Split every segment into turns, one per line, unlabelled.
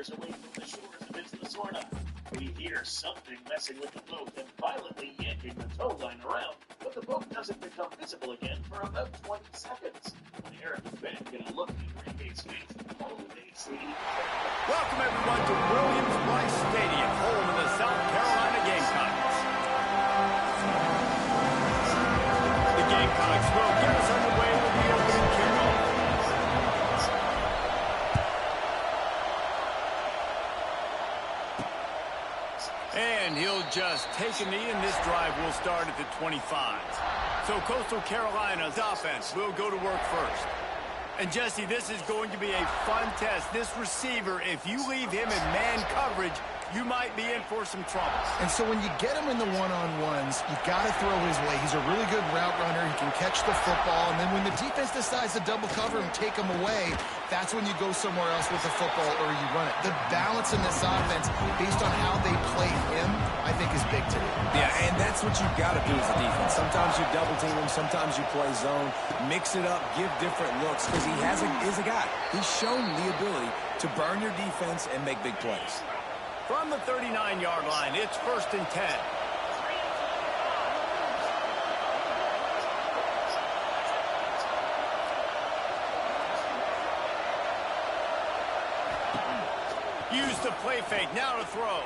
meters away from the shores of its Sorna. We hear something messing with the boat and violently yanking the tow line around, but the boat doesn't become visible again for about 20 seconds. When Eric and Ben get a look at Enrique's face, all they see.
Welcome everyone to Williams-Brice Stadium, home of the South Carolina Gamecocks. The Gamecocks will get us underway with the opening kickoff. And he'll just take a knee, and this drive will start at the 25. So Coastal Carolina's offense will go to work first. And Jesse, this is going to be a fun test. This receiver, if you leave him in man coverage, you might be in for some trouble.
And so when you get him in the one-on-ones, you got to throw his way. He's a really good route runner. He can catch the football. And then when the defense decides to double cover him, take him away, that's when you go somewhere else with the football or you run it. The balance in this offense, based on how they play him, I think is big today.
Yeah, and that's what you've got to do as a defense. Sometimes you double team him, sometimes you play zone, mix it up, give different looks, because he is a guy. He's shown the ability to burn your defense and make big plays.
From the 39-yard line, it's 1st and 10. Use the play fake, now to throw.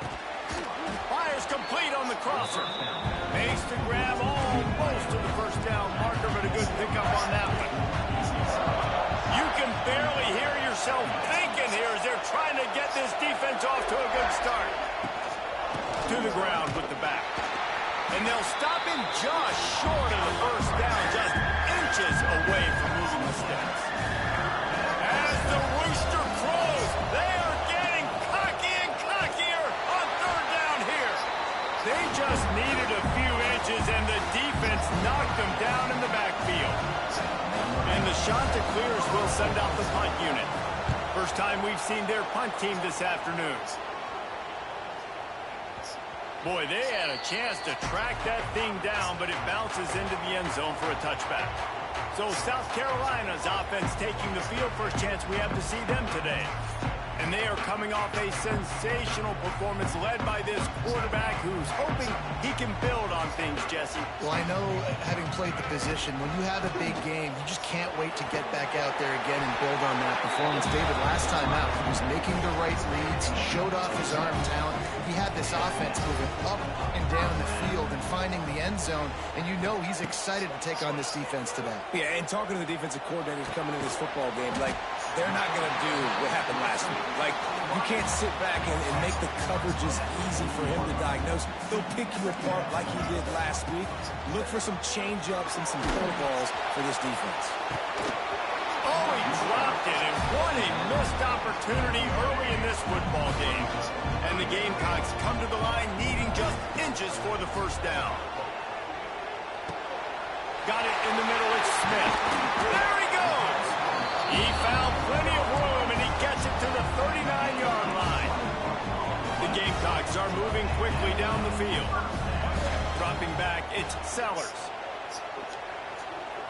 Fires complete on the crosser. Makes the grab almost to the first down marker, but a good pickup on that one. You can barely hear yourself thinking here as they're trying to get this defense off to a good start. To the ground with the back. And they'll stop him just short of the first down, just inches away from moving the sticks. As the rooster crows, they are getting cocky and cockier on 3rd down here. They just needed a few inches, and the defense knocked them down in the backfield. And the shot to clears will send out the punt unit. First time we've seen their punt team this afternoon. Boy, they had a chance to track that thing down, but it bounces into the end zone for a touchback. So South Carolina's offense taking the field. First chance we have to see them today. And they are coming off a sensational performance led by this quarterback who's hoping he can build on things, Jesse.
Well, I know, having played the position, when you have a big game, you just can't wait to get back out there again and build on that performance. David, last time out, he was making the right reads. He showed off his arm talent. He had this offense moving up and down the field and finding the end zone, and you know he's excited to take on this defense today.
Yeah, and talking to the defensive coordinators coming into this football game, like, they're not going to do what happened last week. Like, you can't sit back and make the coverages easy for him to diagnose. They'll pick you apart like he did last week. Look for some change-ups and some curveballs for this defense.
Oh, he dropped it, and what a missed opportunity early in this football game. And the Gamecocks come to the line needing just inches for the first down. Got it in the middle, it's Smith. There he goes! He found plenty of room, and he gets it to the 39-yard line. The Gamecocks are moving quickly down the field. Dropping back, it's Sellers.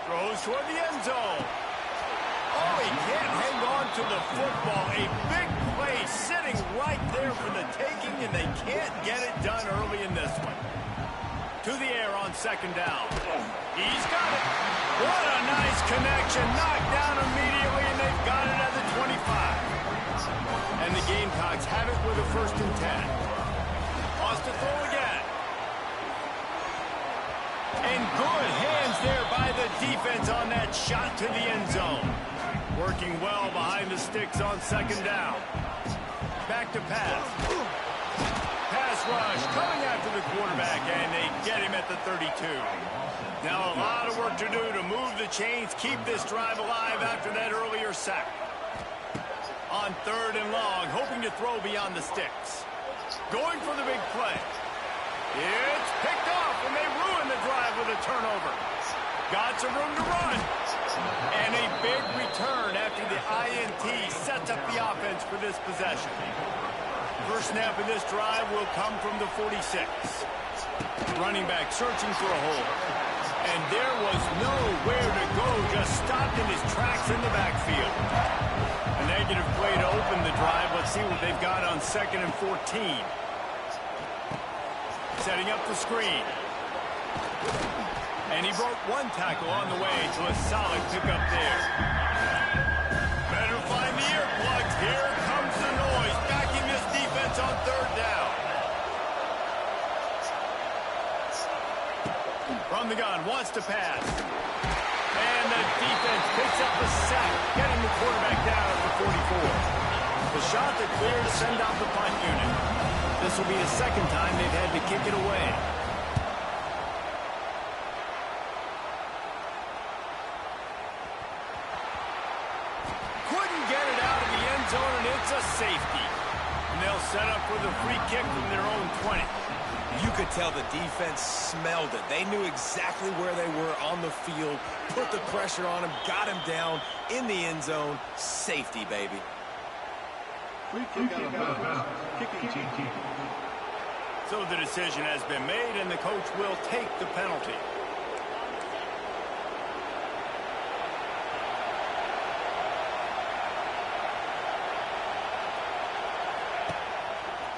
Throws toward the end zone. Oh, he can't hang on to the football. A big play sitting right there for the taking, and they can't get it done early in this one. To the air on 2nd down. He's got it. What a nice connection. Knocked down immediately, and they've got it at the 25. And the Gamecocks have it with a 1st and 10. Wants to throw again. And good hands there by the defense on that shot to the end zone. Working well behind the sticks on 2nd down. Back to pass. Pass rush coming after the quarterback, and they get him at the 32. Now a lot of work to do to move the chains, keep this drive alive after that earlier sack. On 3rd and long, hoping to throw beyond the sticks. Going for the big play. It's picked off, and they ruin the drive with a turnover. Got some room to run. And a big return after the INT sets up the offense for this possession. First snap of this drive will come from the 46. Running back searching for a hole. And there was nowhere to go, just stopped in his tracks in the backfield. And negative play to open the drive. Let's see what they've got on 2nd and 14. Setting up the screen. And he broke one tackle on the way to a solid pickup there. Better find the earplugs. Here comes the noise, backing this defense on 3rd down. From the gun, wants to pass. And the defense picks up the sack, getting the quarterback down at the 44. The shot that cleared to send out the punt unit. This will be the 2nd time they've had to kick it away. Couldn't get it out of the end zone, and it's a safety. And they'll set up for the free kick from their own 20.
You could tell the defense smelled it. They knew exactly where they were on the field, put the pressure on him, got him down in the end zone. Safety, baby.
So the decision has been made, and the coach will take the penalty.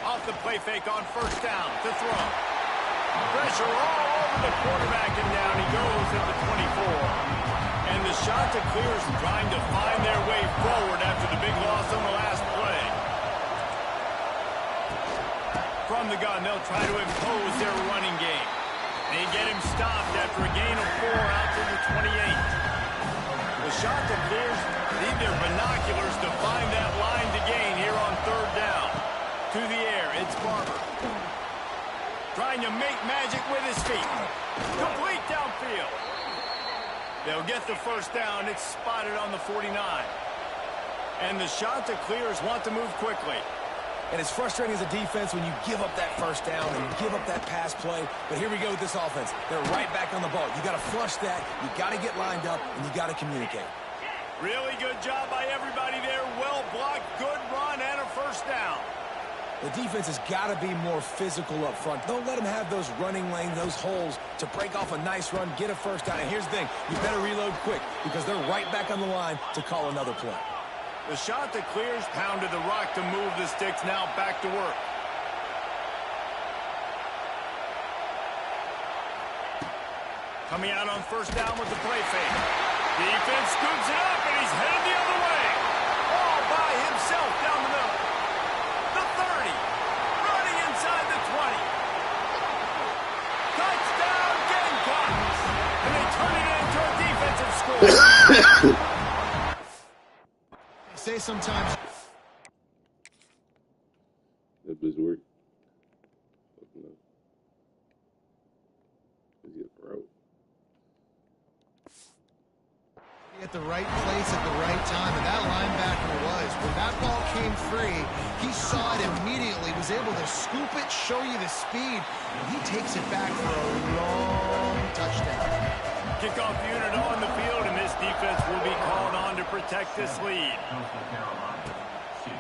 Off the play fake on 1st down to throw. Pressure all over the quarterback, and down he goes at the 24. And the shot to clear is trying to find their way forward after the big loss on the last play. From the gun, they'll try to impose their running game. They get him stopped after a gain of 4 out to the 28. The shot that clears need their binoculars to find that line to gain here on 3rd down. To the air, it's Barber. Trying to make magic with his feet. Complete downfield. They'll get the 1st down. It's spotted on the 49. And the shot to clears want to move quickly.
And it's frustrating as a defense when you give up that 1st down and you give up that pass play. But here we go with this offense. They're right back on the ball. You got to flush that. You got to get lined up, and you got to communicate.
Really good job by everybody there. Well blocked, good run, and a 1st down.
The defense has got to be more physical up front. Don't let them have those running lanes, those holes to break off a nice run, get a 1st down. And here's the thing, you better reload quick because they're right back on the line to call another play.
The shot that clears pounded the rock to move the sticks. Now back to work. Coming out on 1st down with the play fake. Defense scoops it up, and he's headed the other way. All by himself down the middle. The 30. Running inside the 20. Touchdown, Gamecocks. And they turn it into a defensive score.
Say sometimes.
That bitch work. Fucking up. Is he a pro?
At the right place at the right time, and that linebacker was. When that ball came free, he saw it immediately, was able to scoop it, show you the speed, and he takes it back for a long touchdown.
Kickoff unit on the field, and this defense will be called on to protect this lead.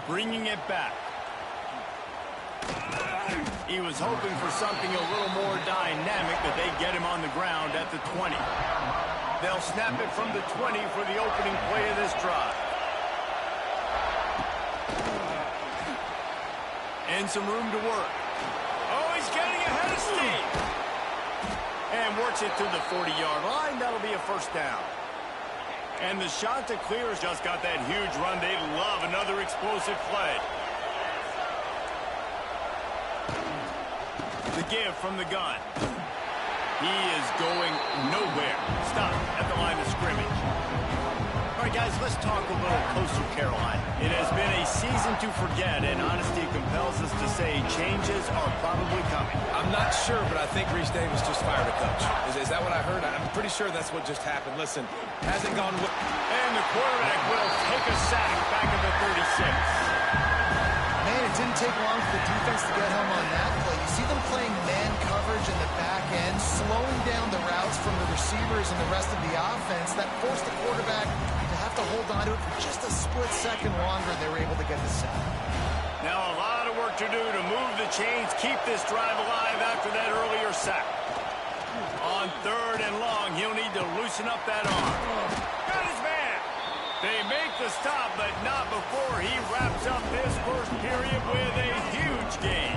Bringing it back. He was hoping for something a little more dynamic, but they get him on the ground at the 20. They'll snap it from the 20 for the opening play of this drive. And some room to work. Oh, he's getting ahead of steam. And works it to the 40-yard line. That'll be a 1st down. And the shot to clear has just got that huge run. They love another explosive play. The give from the gun. He is going nowhere. Stop at the line of scrimmage. All right, guys, let's talk a little Coastal Carolina. It has been a season to forget, and honesty compels us to say changes are probably coming.
I'm not sure, but I think Reese Davis just fired a coach. Is that what I heard? I'm pretty sure that's what just happened. Listen, hasn't gone...
And the quarterback will take a sack back at the 36.
Man, it didn't take long for the defense to get home on that play. You see them playing man coverage in the back end, slowing down the routes from the receivers and the rest of the offense. That forced the quarterback to have to hold on to it for just a split second longer. They were able to get the sack.
Now a lot of work to do to move the chains, keep this drive alive after that earlier sack. On 3rd and long, he'll need to loosen up that arm. Got his man. They make the stop, but not before he wraps up this first period with a huge gain.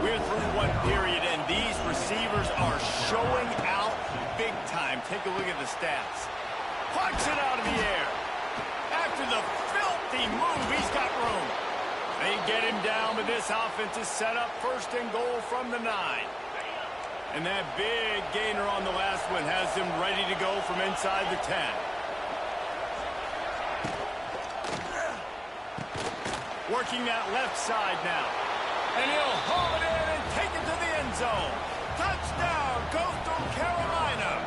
We're through one period, and these receivers are showing out big time. Take a look at the stats. Punch it out of the air. After the filthy move, he's got room. They get him down, but this offense is set up first and goal from the 9. And that big gainer on the last one has them ready to go from inside the 10. Working that left side now. And he'll haul it in and take it to the end zone. Touchdown, Coastal Carolina.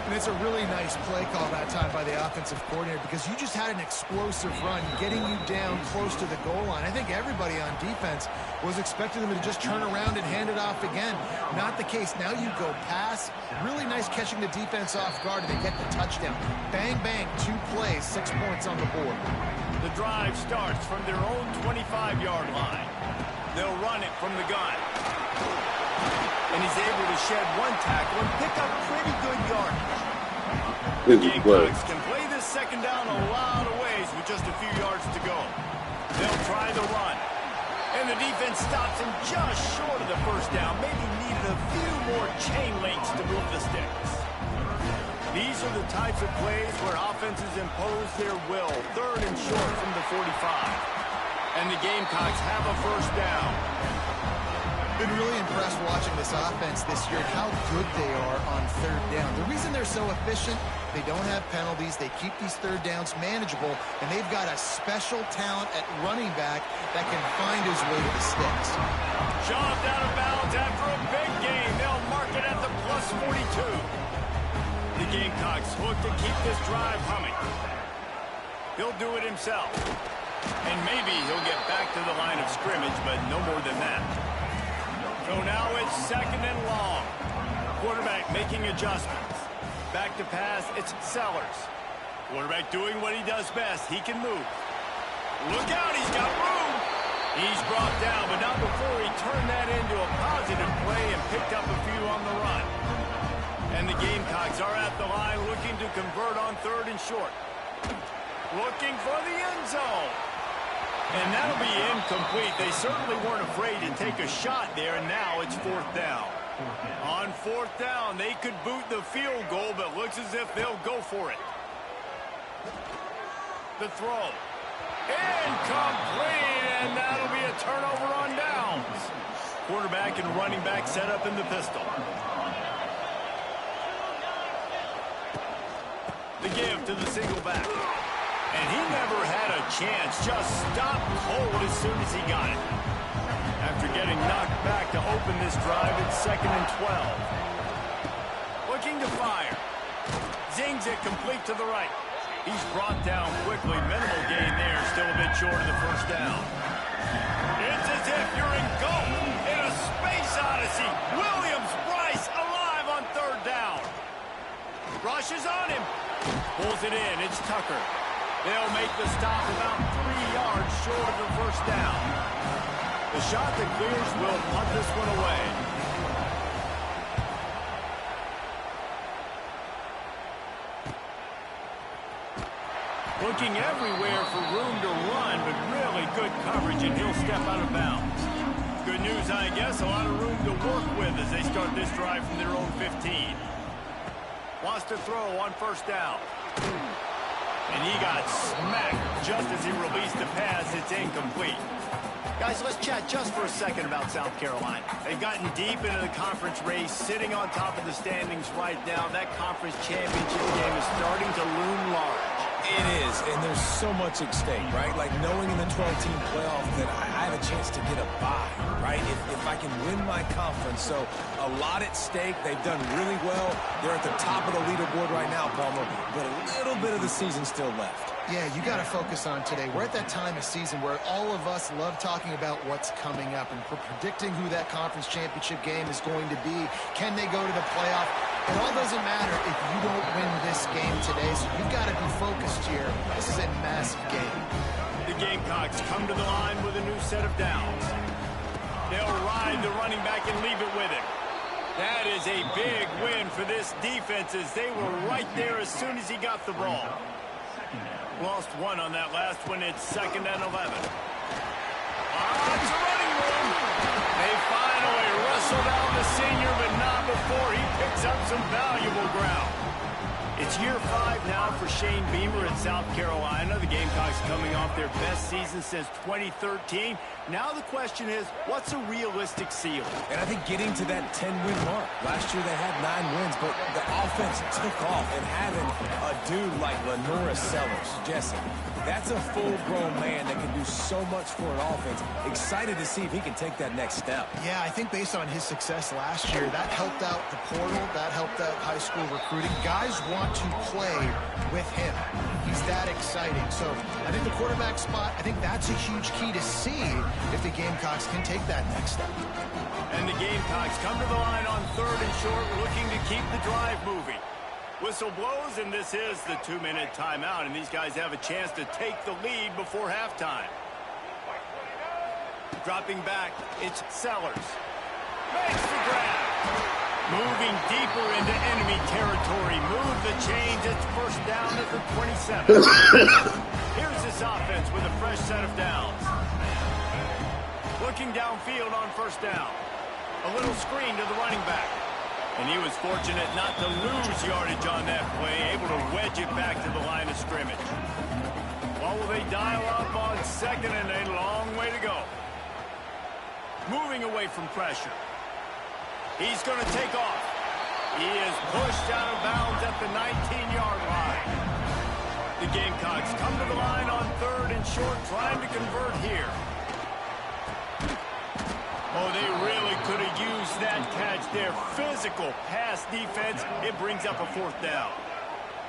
And it's a really nice play call that time by the offensive coordinator because you just had an explosive run getting you down close to the goal line. I think everybody on defense was expecting them to just turn around and hand it off again. Not the case. Now you go pass. Really nice catching the defense off guard, and they get the touchdown. Bang, bang, 2 plays, 6 points on the board.
The drive starts from their own 25-yard line. They'll run it from the gun. And he's able to shed 1 tackle and pick up pretty good yardage. The Gamecocks can play this second down a lot of ways with just a few yards to go. They'll try the run. And the defense stops him just short of the first down. Maybe needed a few more chain links to move the sticks. These are the types of plays where offenses impose their will. 3rd and short from the 45. And the Gamecocks have a first down.
Been really impressed watching this offense this year and how good they are on 3rd down. The reason they're so efficient, they don't have penalties, they keep these 3rd downs manageable, and they've got a special talent at running back that can find his way to the sticks.
Shoved out of bounds after a big gain. They'll mark it at the plus 42. The Gamecocks look to keep this drive humming. He'll do it himself. And maybe he'll get back to the line of scrimmage, but no more than that. So now it's 2nd and long. Quarterback making adjustments. Back to pass, it's Sellers. Quarterback doing what he does best. He can move. Look out, he's got room. He's brought down, but not before he turned that into a positive play and picked up a few on the run. And the Gamecocks are at the line looking to convert on 3rd and short. Looking for the end zone. And that'll be incomplete. They certainly weren't afraid to take a shot there, and now it's 4th down. On 4th down, they could boot the field goal, but looks as if they'll go for it. The throw. Incomplete, and that'll be a turnover on downs. Quarterback and running back set up in the pistol. The give to the single back. And he never had a chance, just stopped cold as soon as he got it. After getting knocked back to open this drive, it's 2nd and 12. Looking to fire. Zings it complete to the right. He's brought down quickly. Minimal gain there, still a bit short of the first down. It's as if you're in goal in a space odyssey. Williams-Brice alive on 3rd down. Rushes on him. Pulls it in. It's Tucker. They'll make the stop about 3 yards short of the first down. The shot that clears will punt this one away. Looking everywhere for room to run, but really good coverage, and he'll step out of bounds. Good news, I guess, a lot of room to work with as they start this drive from their own 15. Wants to throw on 1st down. And he got smacked just as he released the pass. It's incomplete. Guys, let's chat just for a second about South Carolina. They've gotten deep into the conference race, sitting on top of the standings right now. That conference championship game is starting to loom large.
It is, and there's so much at stake, right? Like knowing in the 12-team playoff that I have a chance to get a bye, right? If I can win my conference. So a lot at stake. They've done really well. They're at the top of the leaderboard right now, Palmer, but a little bit of the season still left.
Yeah, you got to focus on today. We're at that time of season where all of us love talking about what's coming up and predicting who that conference championship game is going to be. Can they go to the playoff? It all doesn't matter if you don't win this game today, so you've got to be focused here. This is a massive game.
The Gamecocks come to the line with a new set of downs. They'll ride the running back and leave it with him. That is a big win for this defense as they were right there as soon as he got the ball. Lost one on that last one. It's 2nd and 11. It's a running room. They finally wrestled down the senior, but not before he picks up some valuable ground. It's year 5 now for Shane Beamer at South Carolina. The Gamecocks coming off their best season since 2013. Now the question is, what's a realistic ceiling?
And I think getting to that 10-win mark. Last year they had 9 wins, but the offense took off. And having a dude like Lenora Sellers, Jesse, that's a full-grown man that can do so much for an offense. Excited to see if he can take that next step.
Yeah, I think based on his success last year, that helped out the portal, that helped out high school recruiting. Guys want to play with him. He's that exciting. So I think the quarterback spot, I think that's a huge key to see if the Gamecocks can take that next step.
And the Gamecocks come to the line on 3rd and short, looking to keep the drive moving. Whistle blows, and this is the 2-minute timeout, and these guys have a chance to take the lead before halftime. Dropping back, it's Sellers. Makes the grab. Moving deeper into enemy territory. Move the chains. It's 1st down at the 27. Here's this offense with a fresh set of downs. Looking downfield on 1st down. A little screen to the running back. And he was fortunate not to lose yardage on that play, able to wedge it back to the line of scrimmage. Well, will they dial up on 2nd and a long way to go? Moving away from pressure. He's going to take off. He is pushed out of bounds at the 19-yard line. The Gamecocks come to the line on 3rd and short, trying to convert here. Oh, they really could have used that catch there. Physical pass defense. It brings up a 4th down.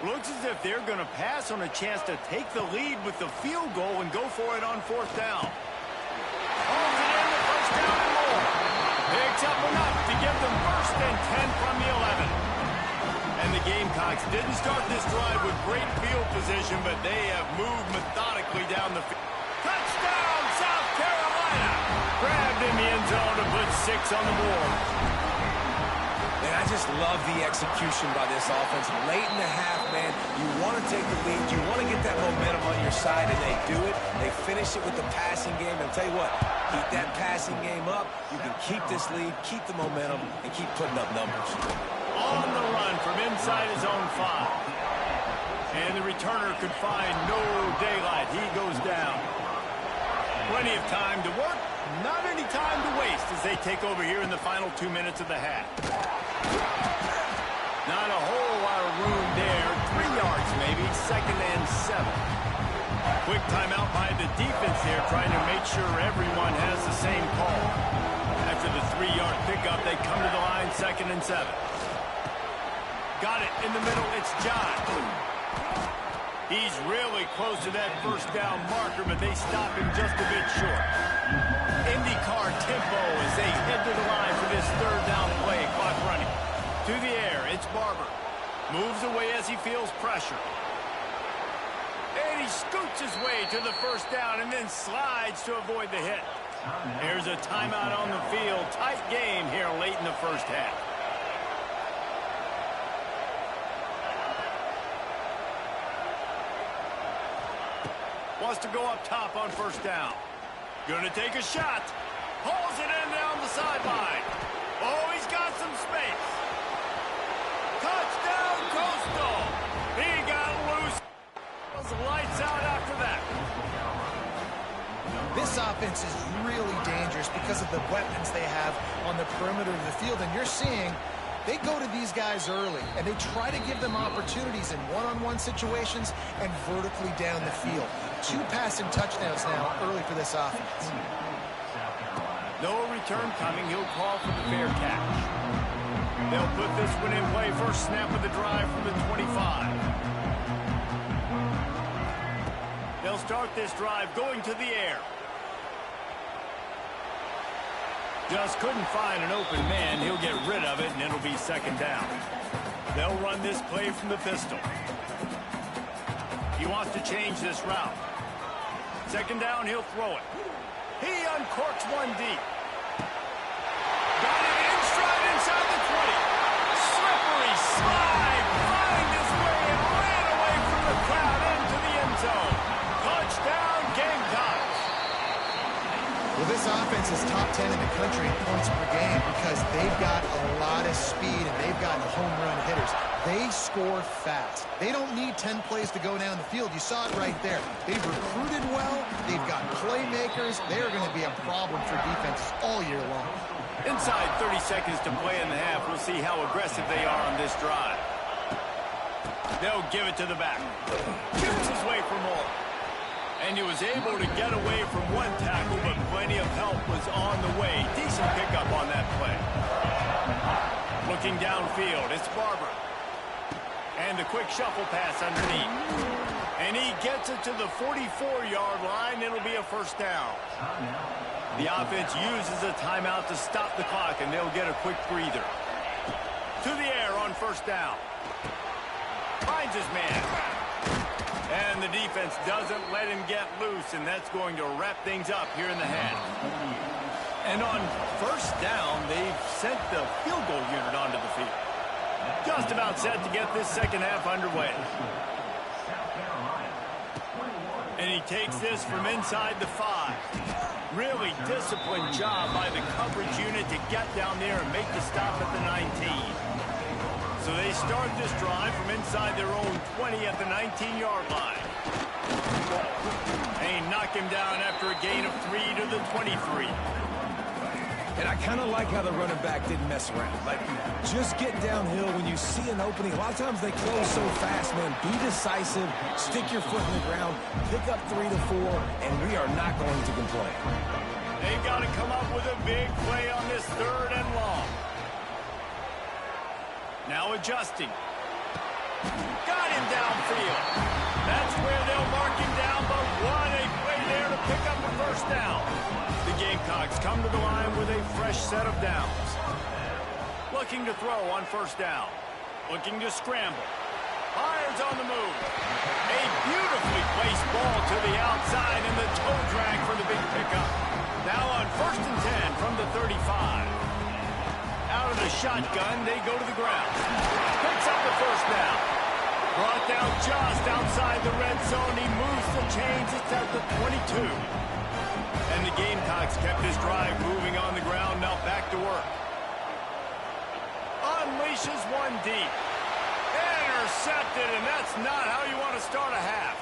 Looks as if they're going to pass on a chance to take the lead with the field goal and go for it on 4th down. Holds it in, the 1st down and more. Picks up enough to give them 1st and 10 from the 11. And the Gamecocks didn't start this drive with great field position, but they have moved methodically down the field. Touchdown, South Carolina! Grabbed in the end zone to put 6 on the board.
And I just love the execution by this offense. Late in the half, man, you want to take the lead. You want to get that momentum on your side, and they do it. They finish it with the passing game. And I'll tell you what, keep that passing game up. You can keep this lead, keep the momentum, and keep putting up numbers.
On the run from inside his own 5. And the returner could find no daylight. He goes down. Plenty of time to work. Not any time to waste as they take over here in the final 2 minutes of the half. Not a whole lot of room there. 3 yards maybe. 2nd and 7. Quick timeout by the defense there, trying to make sure everyone has the same call. After the 3-yard pickup, they come to the line 2nd and 7. Got it in the middle. It's Ncaa. He's really close to that 1st down marker, but they stop him just a bit short. IndyCar tempo as they head to the line for this 3rd down play. Clock running. To the air, it's Barber. Moves away as he feels pressure. And he scoots his way to the 1st down and then slides to avoid the hit. There's a timeout on the field. Tight game here late in the 1st half. Wants to go up top on 1st down. Going to take a shot. Hauls it in down the sideline. Oh, he's got some space. Touchdown, Coastal. He got loose. Was lights out after that.
This offense is really dangerous because of the weapons they have on the perimeter of the field. And you're seeing they go to these guys early, and they try to give them opportunities in one-on-one situations and vertically down the field. 2 passing touchdowns now early for this offense.
No return coming. He'll call for the fair catch. They'll put this one in play. First snap of the drive from the 25. They'll start this drive going to the air. Just couldn't find an open man. He'll get rid of it, and it'll be 2nd down. They'll run this play from the pistol. He wants to change this route. 2nd down, he'll throw it. He uncorks one deep. Got it in stride inside the 20.
Well, this offense is top 10 in the country in points per game because they've got a lot of speed and they've got home run hitters. They score fast. They don't need 10 plays to go down the field. You saw it right there. They've recruited well. They've got playmakers. They're going to be a problem for defenses all year long.
Inside 30 seconds to play in the half. We'll see how aggressive they are on this drive. They'll give it to the back. Shoots his way for more. And he was able to get away from one tackle, but plenty of help was on the way. Decent pickup on that play. Looking downfield, it's Barber. And the quick shuffle pass underneath. And he gets it to the 44-yard line. It'll be a first down. The offense uses a timeout to stop the clock, and they'll get a quick breather. To the air on first down. Finds his man. And the defense doesn't let him get loose, and that's going to wrap things up here in the half. And on first down, they've sent the field goal unit onto the field. Just about set to get this second half underway. And he takes this from inside the 5. Really disciplined job by the coverage unit to get down there and make the stop at the 19. So they start this drive from inside their own 20 at the 19-yard line. And he knocked him down after a gain of 3 to the 23.
And I kind of like how the running back didn't mess around. Like, just get downhill when you see an opening. A lot of times they close so fast, man. Be decisive, stick your foot in the ground, pick up 3 to 4, and we are not going to complain.
They got to come up with a big play on this third and long. Now adjusting. Got him downfield. That's where they'll mark him down, but what a play there to pick up the first down. The Gamecocks come to the line with a fresh set of downs. Looking to throw on first down. Looking to scramble. Fires on the move. A beautifully placed ball to the outside and the toe drag for the big pickup. Now on first and 10 from the 35. Out of the shotgun, they go to the ground. Picks up the first down. Brought down just outside the red zone. He moves the chains. It's at the 22. And the Gamecocks kept this drive moving on the ground. Now back to work. Unleashes one deep. Intercepted, and that's not how you want to start a half.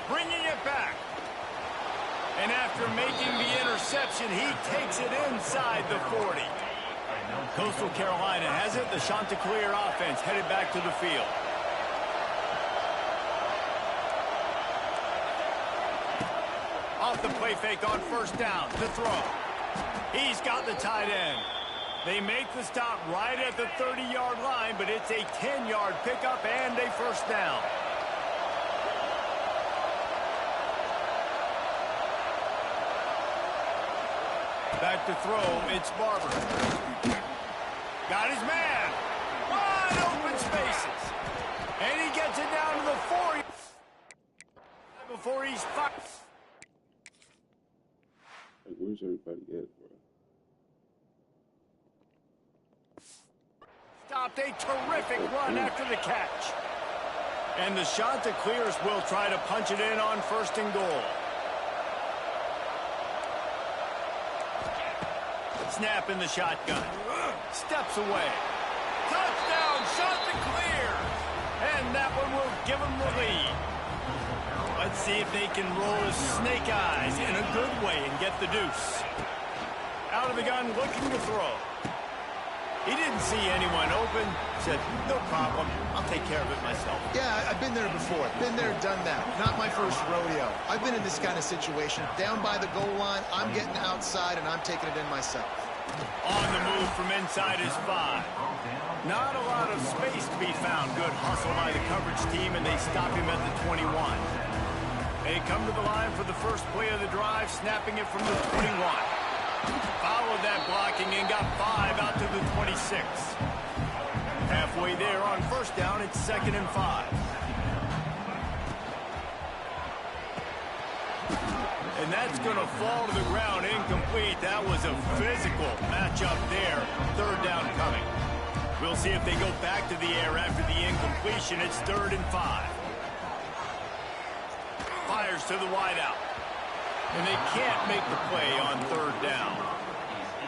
Bringing it back. And after making the interception, he takes it inside the 40. Coastal Carolina has it. The Chanticleer offense headed back to the field. Off the play fake on first down to throw. He's got the tight end. They make the stop right at the 30-yard line, but it's a 10-yard pickup and a first down. Back to throw, it's Barber. Got his man. Wide open spaces. And he gets it down to the 4 before he's fired.
Like, where's everybody at, bro?
Stopped a terrific run after the catch. And the Chanticleers will try to punch it in on first and goal. Snap in the shotgun. Steps away. Touchdown, Chanticleer! And that one will give them the lead. Let's see if they can roll his snake eyes in a good way and get the deuce. Out of the gun, looking to throw. He didn't see anyone open. Said, no problem. I'll take care of it myself.
Yeah, I've been there before. Been there, done that. Not my first rodeo. I've been in this kind of situation. Down by the goal line, I'm getting outside, and I'm taking it in myself.
On the move from inside his 5. Not a lot of space to be found. Good hustle by the coverage team, and they stop him at the 21. They come to the line for the first play of the drive, snapping it from the 21. Followed that blocking and got 5 out to the 26. Halfway there on first down, it's 2nd and 5. And that's going to fall to the ground incomplete. That was a physical matchup there. 3rd down coming. We'll see if they go back to the air after the incompletion. It's 3rd and 5. Fires to the wideout. And they can't make the play on third down.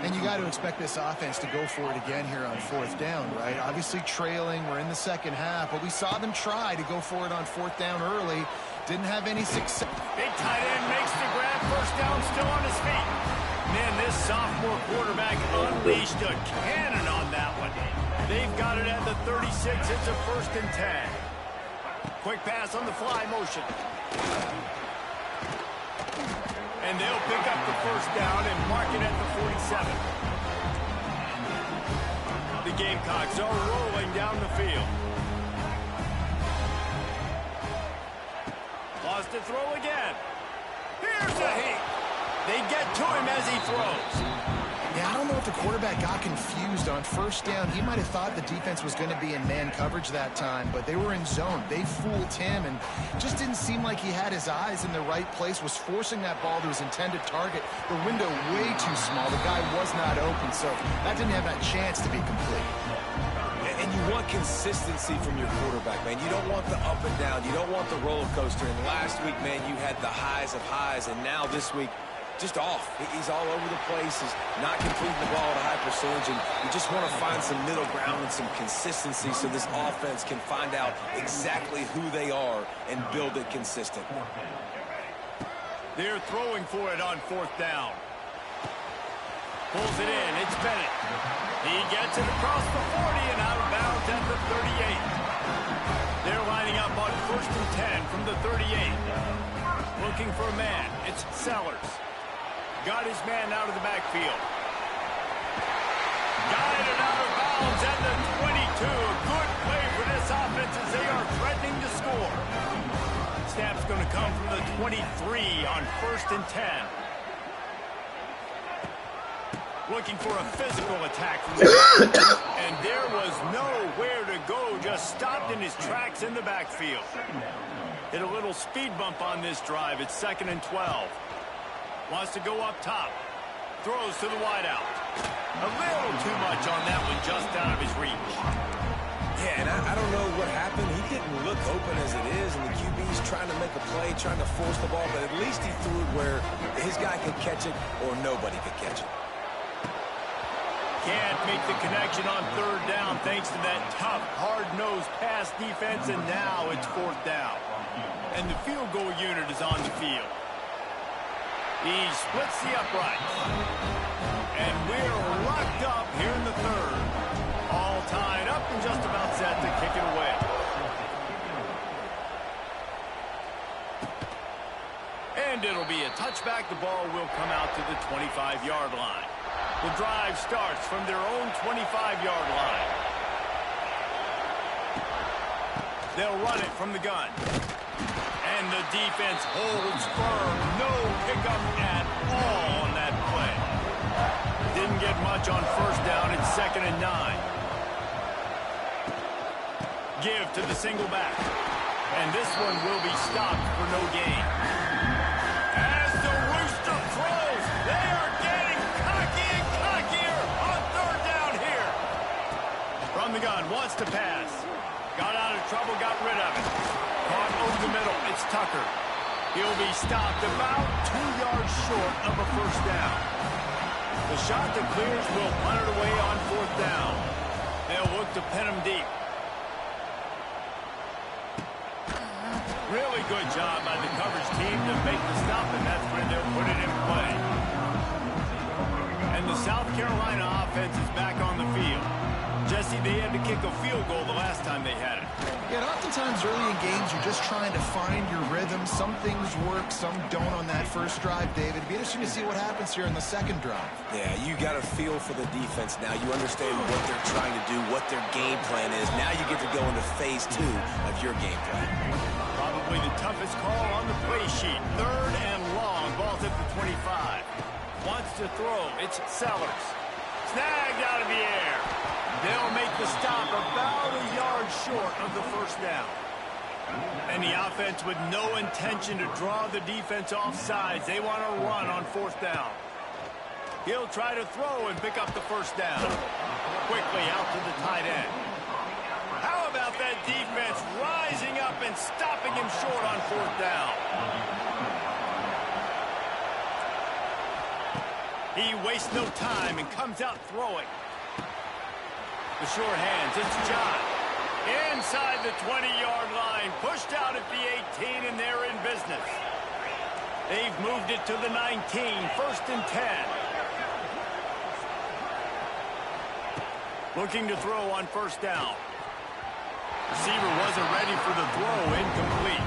And you got to expect this offense to go for it again here on fourth down, right? Obviously trailing. We're in the second half, but we saw them try to go for it on fourth down early. Didn't have any success.
Big tight end makes the grab. First down, still on his feet. Man, this sophomore quarterback unleashed a cannon on that one. They've got it at the 36. It's a 1st and 10. Quick pass on the fly motion. And they'll pick up the first down and mark it at the 47. The Gamecocks are rolling down the field. Lost to throw again. Here's a heat. They get to him as he throws.
Yeah, I don't know if the quarterback got confused on first down. He might have thought the defense was going to be in man coverage that time, but they were in zone. They fooled him and just didn't seem like he had his eyes in the right place, was forcing that ball to his intended target. The window way too small. The guy was not open, so that didn't have that chance to be complete.
And you want consistency from your quarterback, man. You don't want the up and down. You don't want the roller coaster. And last week, man, you had the highs of highs, and now this week, just off. He's all over the place. He's not completing the ball at a high percentage, and you just want to find some middle ground and some consistency so this offense can find out exactly who they are and build it consistent.
They're throwing for it on fourth down. Pulls it in. It's Bennett. He gets it across the 40 and out of bounds at the 38. They're lining up on 1st and 10 from the 38. Looking for a man. It's Sellers. Got his man out of the backfield. Guided out of bounds at the 22. A good play for this offense as they are threatening to score. Snap's going to come from the 23 on 1st and 10. Looking for a physical attack from the and there was nowhere to go. Just stopped in his tracks in the backfield. Hit a little speed bump on this drive. It's 2nd and 12. Wants to go up top. Throws to the wideout. A little too much on that one, just out of his reach.
Yeah, and I don't know what happened. He didn't look open as it is, and the QB's trying to make a play, trying to force the ball, but at least he threw it where his guy could catch it or nobody could catch it.
Can't make the connection on third down thanks to that tough, hard-nosed pass defense, and now it's fourth down. And the field goal unit is on the field. He splits the uprights. And we're locked up here in the third. All tied up and just about set to kick it away. And it'll be a touchback. The ball will come out to the 25-yard line. The drive starts from their own 25-yard line. They'll run it from the gun. And the defense holds firm. No pickup at all on that play. Didn't get much on first down. It's 2nd and 9. Give to the single back. And this one will be stopped for no gain. As the Rooster throws, they are getting cocky and cockier on third down here. From the gun, wants to pass. Got out of trouble, got rid of it. Caught over the middle, it's Tucker. He'll be stopped about 2 yards short of a first down. The shot that clears will punt it away on fourth down. They'll look to pin him deep. Really good job by the coverage team to make the stop, and that's when they'll put it in play. And the South Carolina offense is back on the field. Jesse, they had to kick a field goal the last time they had it.
Yeah, and oftentimes early in games, you're just trying to find your rhythm. Some things work, some don't on that first drive, David. It'd be interesting to see what happens here in the second drive.
Yeah, you got a feel for the defense now. You understand what they're trying to do, what their game plan is. Now you get to go into phase 2 of your game plan.
Probably the toughest call on the play sheet. 3rd and long. Ball's at the 25. Wants to throw. It's Sellers. Snagged out of the air. They'll make the stop about a yard short of the first down. And the offense with no intention to draw the defense off sides. They want to run on fourth down. He'll try to throw and pick up the first down. Quickly out to the tight end. How about that defense rising up and stopping him short on fourth down? He wastes no time and comes out throwing. The short hands, it's Ncaa. Inside the 20-yard line, pushed out at the 18, and they're in business. They've moved it to the 19, 1st and 10. Looking to throw on 1st down. Receiver wasn't ready for the throw, incomplete.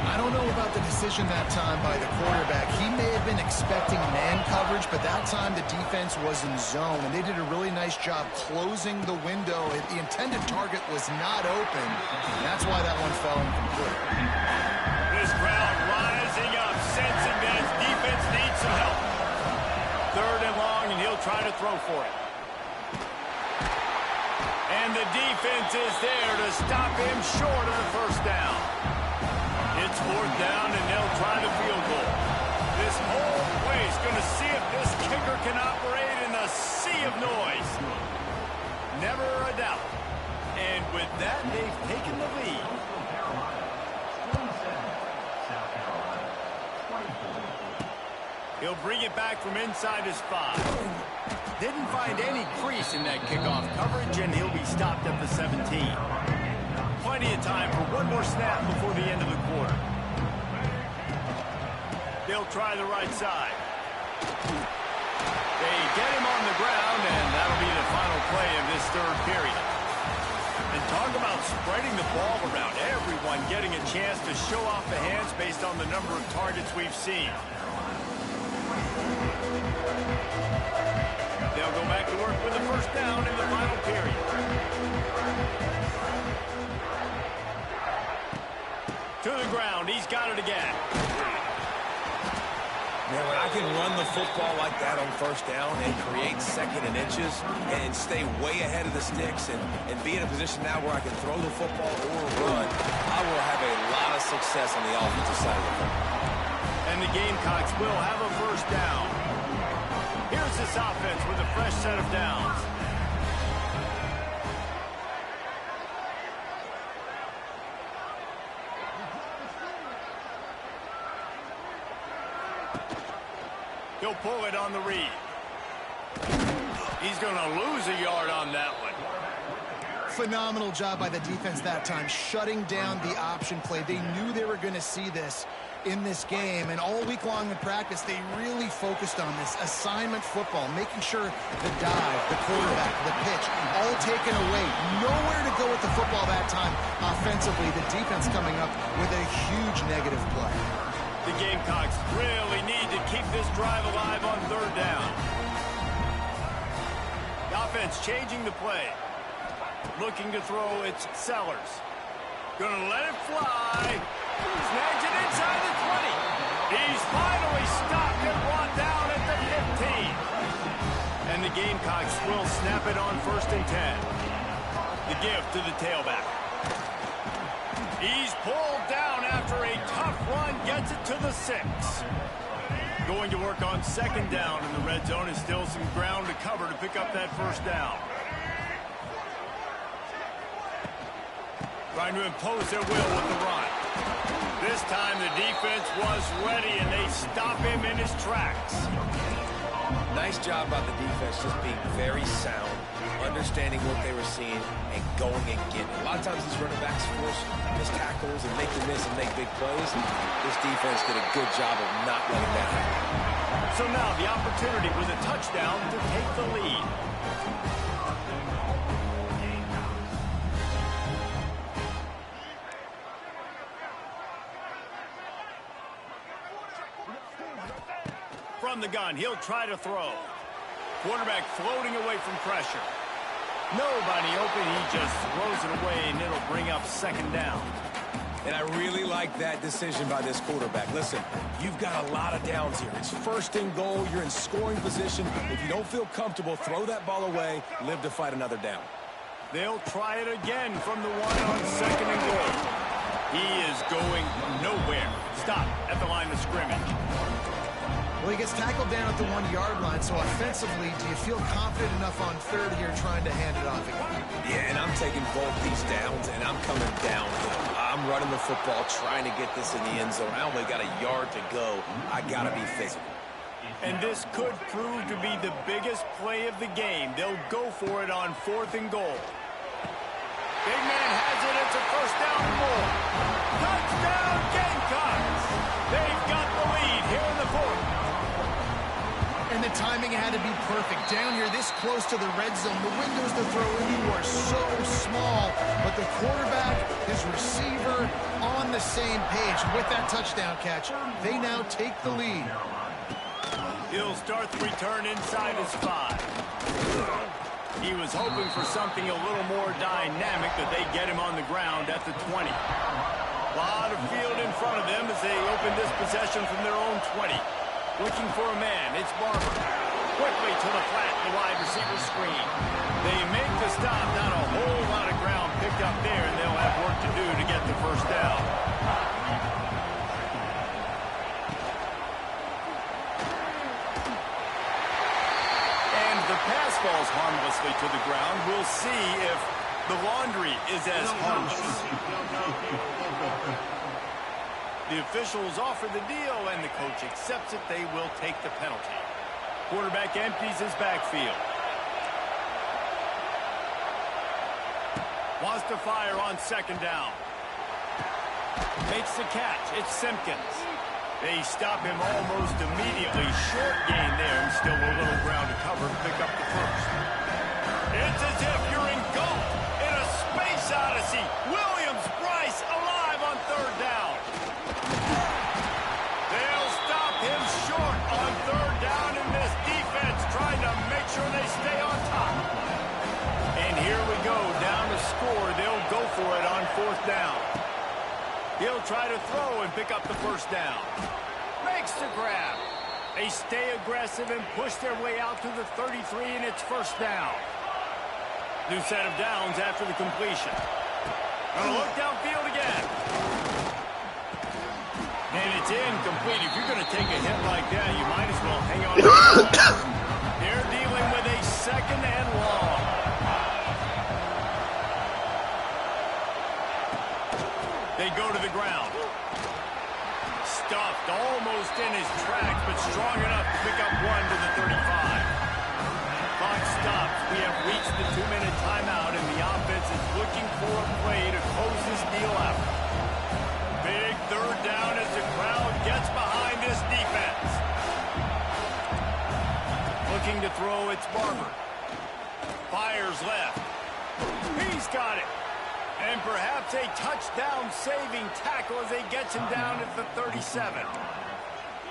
I don't know about the decision that time by the quarterback. He may have been expecting man coverage, but that time the defense was in zone, and they did a really nice job closing the window. The intended target was not open, and that's why that one fell incomplete.
This crowd rising up, sensing that his defense needs some help. 3rd and long, and he'll try to throw for it. And the defense is there to stop him short of the 1st down. It's 4th down, and they'll try the field goal. This whole place going to see if this kicker can operate in a sea of noise. Never a doubt. And with that, they've taken the lead. He'll bring it back from inside his 5. Didn't find any crease in that kickoff coverage, and he'll be stopped at the 17. Plenty of time for one more snap before the end of the quarter. They'll try the right side. They get him on the ground, and that'll be the final play of this 3rd period. And talk about spreading the ball around. Everyone getting a chance to show off the hands based on the number of targets we've seen. They'll go back to work with the 1st down in the final period. To the ground, he's got it again.
Man, when I can run the football like that on 1st down and create 2nd and inches and stay way ahead of the sticks and be in a position now where I can throw the football or run, I will have a lot of success on the offensive side of the football.
And the Gamecocks will have a 1st down. Here's this offense with a fresh set of downs. He'll pull it on the read. He's going to lose a yard on that one.
Phenomenal job by the defense that time, shutting down the option play. They knew they were going to see this in this game, and all week long in practice, they really focused on this assignment football, making sure the dive, the quarterback, the pitch, all taken away. Nowhere to go with the football that time offensively. The defense coming up with a huge negative play.
The Gamecocks really need to keep this drive alive on 3rd down. The offense changing the play. Looking to throw, it's Sellers. Gonna let it fly. Snags it inside the 20. He's finally stopped and brought down at the 15. And the Gamecocks will snap it on 1st and 10. The give to the tailback. He's pulled down after a tough run, gets it to the 6. Going to work on 2nd down in the red zone, is still some ground to cover to pick up that 1st down. Trying to impose their will with the run. This time the defense was ready, and they stop him in his tracks.
Nice job by the defense, just being very sound, understanding what they were seeing, and going and getting it. A lot of times these running backs force missed tackles and make the miss and make big plays. This defense did a good job of not letting that happen.
So now the opportunity with a touchdown to take the lead. From the gun, he'll try to throw. Quarterback floating away from pressure. Nobody open, he just throws it away, and it'll bring up 2nd down.
And I really like that decision by this quarterback. Listen, you've got a lot of downs here. It's 1st and goal. You're in scoring position. If you don't feel comfortable, throw that ball away. Live to fight another down.
They'll try it again from the 1 on 2nd and goal. He is going nowhere. Stop at the line of scrimmage.
Well, he gets tackled down at the 1-yard line, so offensively, do you feel confident enough on 3rd here trying to hand it off again?
Yeah, and I'm taking both these downs, and I'm coming downhill. I'm running the football, trying to get this in the end zone. I only got a yard to go. I got to be physical.
And this could prove to be the biggest play of the game. They'll go for it on 4th and goal. Big man has it. It's a first down and more. Touchdown, Gamecocks! They've got the lead here in the 4th.
And the timing had to be perfect. Down here, this close to the red zone, the windows to throw into are so small, but the quarterback, his receiver, on the same page. And with that touchdown catch, they now take the lead.
He'll start the return inside his 5. He was hoping for something a little more dynamic, but they get him on the ground at the 20. A lot of field in front of them as they open this possession from their own 20. Looking for a man, it's Barber. Quickly to the flat, the wide receiver screen. They make the stop, not a whole lot of ground picked up there, and they'll have work to do to get the first down. And the pass falls harmlessly to the ground. We'll see if the laundry is as harmless. The officials offer the deal, and the coach accepts it. They will take the penalty. Quarterback empties his backfield. Wants to fire on 2nd down. Makes the catch. It's Simpkins. They stop him almost immediately. Short gain there, and still a little ground to cover to pick up the first. It's as if you're engulfed in a space odyssey. Williams, Bryce, alive on 3rd down. They'll stop him short on 3rd down, and this defense trying to make sure they stay on top. And here we go, down to score. They'll go for it on 4th down. He'll try to throw and pick up the first down. Makes the grab. They stay aggressive and push their way out to the 33, and it's first down. New set of downs after the completion. Gonna look downfield again. And it's incomplete. If you're going to take a hit like that, you might as well hang on to the ball. They're dealing with a 2nd and long. They go to the ground. Stuffed almost in his tracks, but strong enough to pick up 1 to the 35. Clock stops. We have reached the 2-minute timeout, and the offense is looking for a play to close this deal out. Big 3rd down as the crowd gets behind this defense. Looking to throw, it's Barber. Fires left. He's got it. And perhaps a touchdown-saving tackle as they get him down at the 37.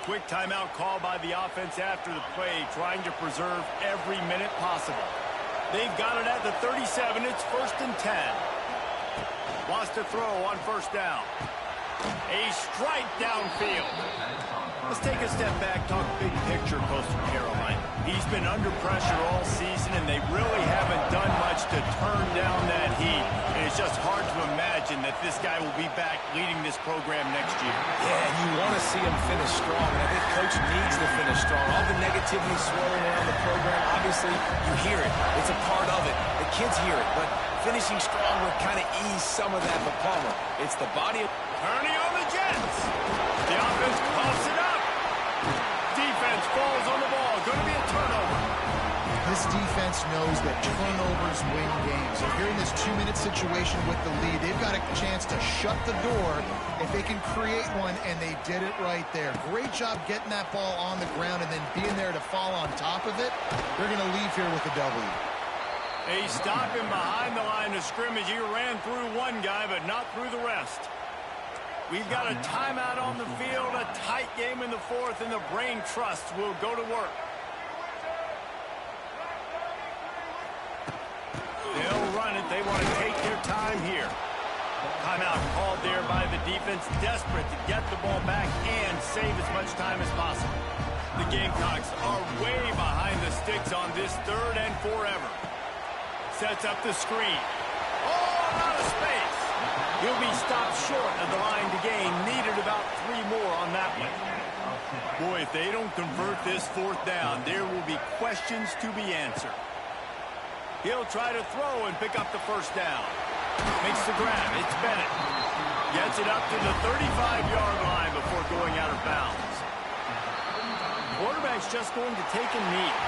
Quick timeout call by the offense after the play, trying to preserve every minute possible. They've got it at the 37. It's 1st and 10. Wants to throw on 1st down. A strike downfield. Let's take a step back, talk big picture, Coastal Carolina. He's been under pressure all season, and they really haven't done much to turn down that heat. And it's just hard to imagine that this guy will be back leading this program next year.
Yeah, and you want to see him finish strong, and I think Coach needs to finish strong. All the negativity swirling around the program, obviously, you hear it. It's a part of it. The kids hear it, but finishing strong would kind of ease some of that for Palmer. It's the body of...
Turning on the Jets. The offense coughs it up. Defense falls on the ball. Going to be a turnover.
This defense knows that turnovers win games. If you're in this 2-minute situation with the lead, they've got a chance to shut the door if they can create one, and they did it right there. Great job getting that ball on the ground and then being there to fall on top of it. They're going to leave here with a W.
They stop him behind the line of scrimmage. He ran through one guy, but not through the rest. We've got a timeout on the field, a tight game in the 4th, and the brain trust will go to work. They'll run it. They want to take their time here. Timeout called there by the defense, desperate to get the ball back and save as much time as possible. The Gamecocks are way behind the sticks on this 3rd and forever. Sets up the screen. Oh, out of space. He'll be stopped short of the line to gain. Needed about 3 more on that one. Boy, if they don't convert this 4th down, there will be questions to be answered. He'll try to throw and pick up the first down. Makes the grab. It's Bennett. Gets it up to the 35-yard line before going out of bounds. quarterback's just going to take a knee.